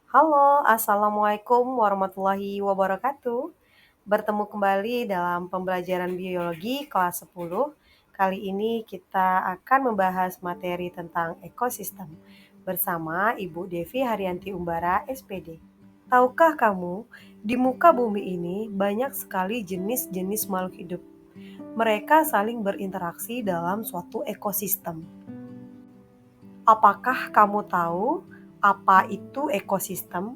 Halo, Assalamualaikum warahmatullahi wabarakatuh. Bertemu kembali dalam pembelajaran biologi kelas 10. Kali ini kita akan membahas materi tentang ekosistem bersama Ibu Devi Haryanti Umbara, SPD. Tahukah kamu, di muka bumi ini banyak sekali jenis-jenis makhluk hidup. Mereka saling berinteraksi dalam suatu ekosistem. Apakah kamu tahu apa itu ekosistem?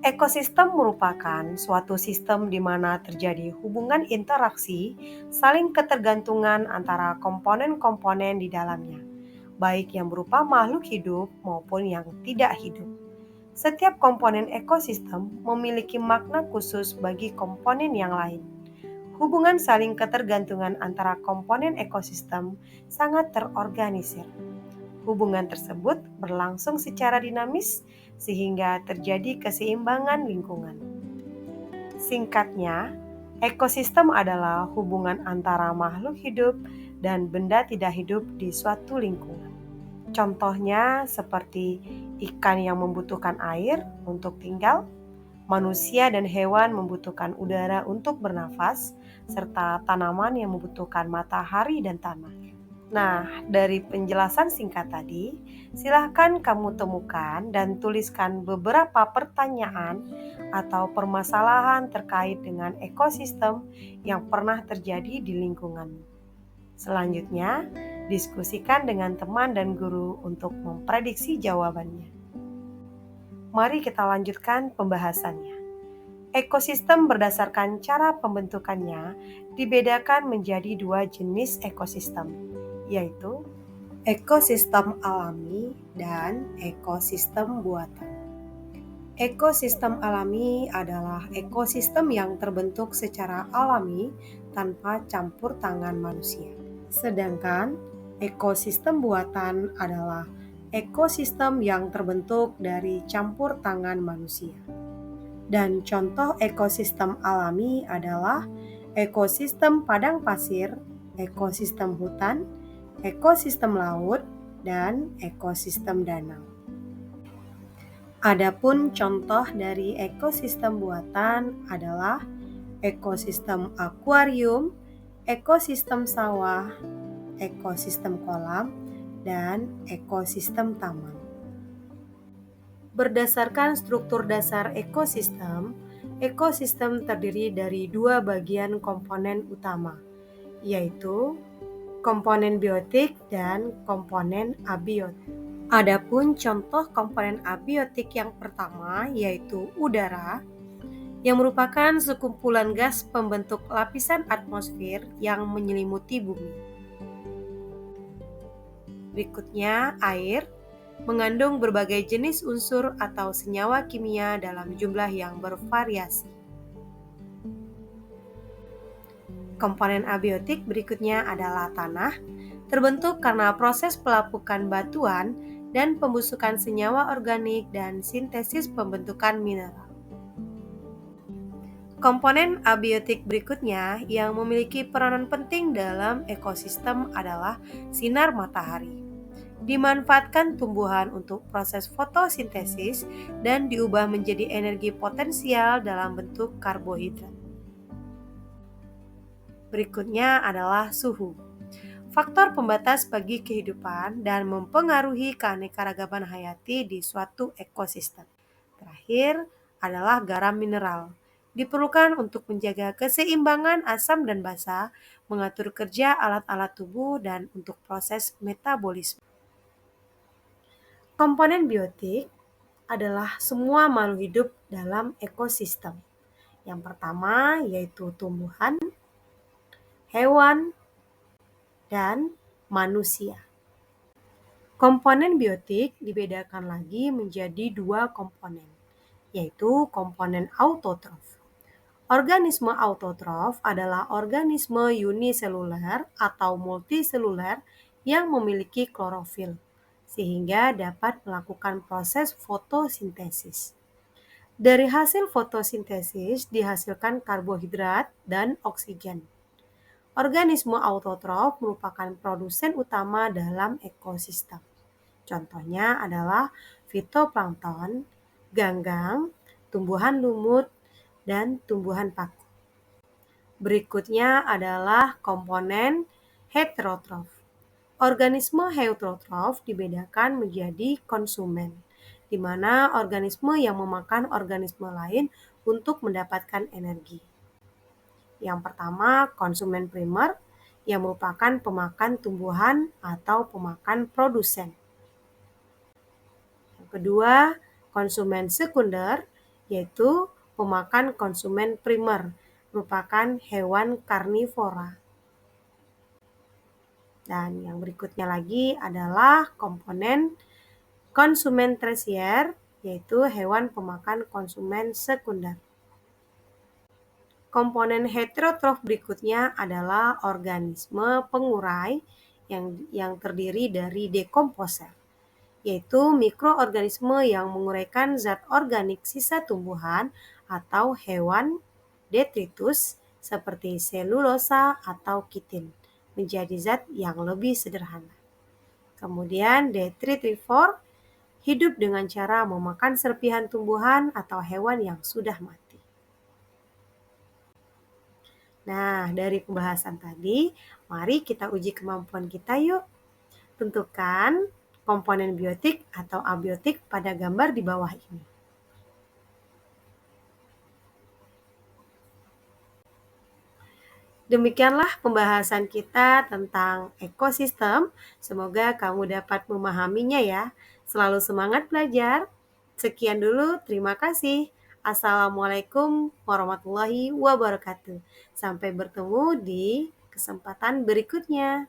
Ekosistem merupakan suatu sistem di mana terjadi hubungan interaksi saling ketergantungan antara komponen-komponen di dalamnya, baik yang berupa makhluk hidup maupun yang tidak hidup. Setiap komponen ekosistem memiliki makna khusus bagi komponen yang lain. Hubungan saling ketergantungan antara komponen ekosistem sangat terorganisir. Hubungan tersebut berlangsung secara dinamis sehingga terjadi keseimbangan lingkungan. Singkatnya, ekosistem adalah hubungan antara makhluk hidup dan benda tidak hidup di suatu lingkungan. Contohnya seperti ikan yang membutuhkan air untuk tinggal, manusia dan hewan membutuhkan udara untuk bernafas, serta tanaman yang membutuhkan matahari dan tanah. Nah, dari penjelasan singkat tadi, silahkan kamu temukan dan tuliskan beberapa pertanyaan atau permasalahan terkait dengan ekosistem yang pernah terjadi di lingkungan. Selanjutnya, diskusikan dengan teman dan guru untuk memprediksi jawabannya. Mari kita lanjutkan pembahasannya. Ekosistem berdasarkan cara pembentukannya dibedakan menjadi dua jenis ekosistem, yaitu ekosistem alami dan ekosistem buatan. Ekosistem alami adalah ekosistem yang terbentuk secara alami tanpa campur tangan manusia. Sedangkan ekosistem buatan adalah ekosistem yang terbentuk dari campur tangan manusia. Dan contoh ekosistem alami adalah ekosistem padang pasir, ekosistem hutan, ekosistem laut, dan ekosistem danau. Adapun contoh dari ekosistem buatan adalah ekosistem akuarium, ekosistem sawah, ekosistem kolam, dan ekosistem taman. Berdasarkan struktur dasar ekosistem, ekosistem terdiri dari dua bagian komponen utama, yaitu komponen biotik dan komponen abiotik. Adapun contoh komponen abiotik yang pertama yaitu udara, yang merupakan sekumpulan gas pembentuk lapisan atmosfer yang menyelimuti bumi. Berikutnya, air mengandung berbagai jenis unsur atau senyawa kimia dalam jumlah yang bervariasi. Komponen abiotik berikutnya adalah tanah, terbentuk karena proses pelapukan batuan dan pembusukan senyawa organik dan sintesis pembentukan mineral. Komponen abiotik berikutnya yang memiliki peranan penting dalam ekosistem adalah sinar matahari. Dimanfaatkan tumbuhan untuk proses fotosintesis dan diubah menjadi energi potensial dalam bentuk karbohidrat. Berikutnya adalah suhu. Faktor pembatas bagi kehidupan dan mempengaruhi keanekaragaman hayati di suatu ekosistem. Terakhir adalah garam mineral. Diperlukan untuk menjaga keseimbangan asam dan basa, mengatur kerja alat-alat tubuh, dan untuk proses metabolisme. Komponen biotik adalah semua makhluk hidup dalam ekosistem. Yang pertama yaitu tumbuhan, hewan, dan manusia. Komponen biotik dibedakan lagi menjadi dua komponen, yaitu komponen autotrof. Organisme autotrof adalah organisme uniseluler atau multiseluler yang memiliki klorofil, sehingga dapat melakukan proses fotosintesis. Dari hasil fotosintesis dihasilkan karbohidrat dan oksigen. Organisme autotrof merupakan produsen utama dalam ekosistem. Contohnya adalah fitoplankton, ganggang, tumbuhan lumut, dan tumbuhan paku. Berikutnya adalah komponen heterotrof. Organisme heterotrof dibedakan menjadi konsumen, di mana organisme yang memakan organisme lain untuk mendapatkan energi. Yang pertama, konsumen primer, yang merupakan pemakan tumbuhan atau pemakan produsen. Yang kedua, konsumen sekunder, yaitu pemakan konsumen primer, merupakan hewan karnivora. Dan yang berikutnya lagi adalah komponen konsumen tersier, yaitu hewan pemakan konsumen sekunder. Komponen heterotrof berikutnya adalah organisme pengurai yang terdiri dari dekomposer, yaitu mikroorganisme yang menguraikan zat organik sisa tumbuhan atau hewan detritus seperti selulosa atau kitin menjadi zat yang lebih sederhana. Kemudian detritivor hidup dengan cara memakan serpihan tumbuhan atau hewan yang sudah mati. Nah, dari pembahasan tadi, mari kita uji kemampuan kita yuk. Tentukan komponen biotik atau abiotik pada gambar di bawah ini. Demikianlah pembahasan kita tentang ekosistem. Semoga kamu dapat memahaminya ya. Selalu semangat belajar. Sekian dulu, terima kasih. Assalamualaikum warahmatullahi wabarakatuh. Sampai bertemu di kesempatan berikutnya.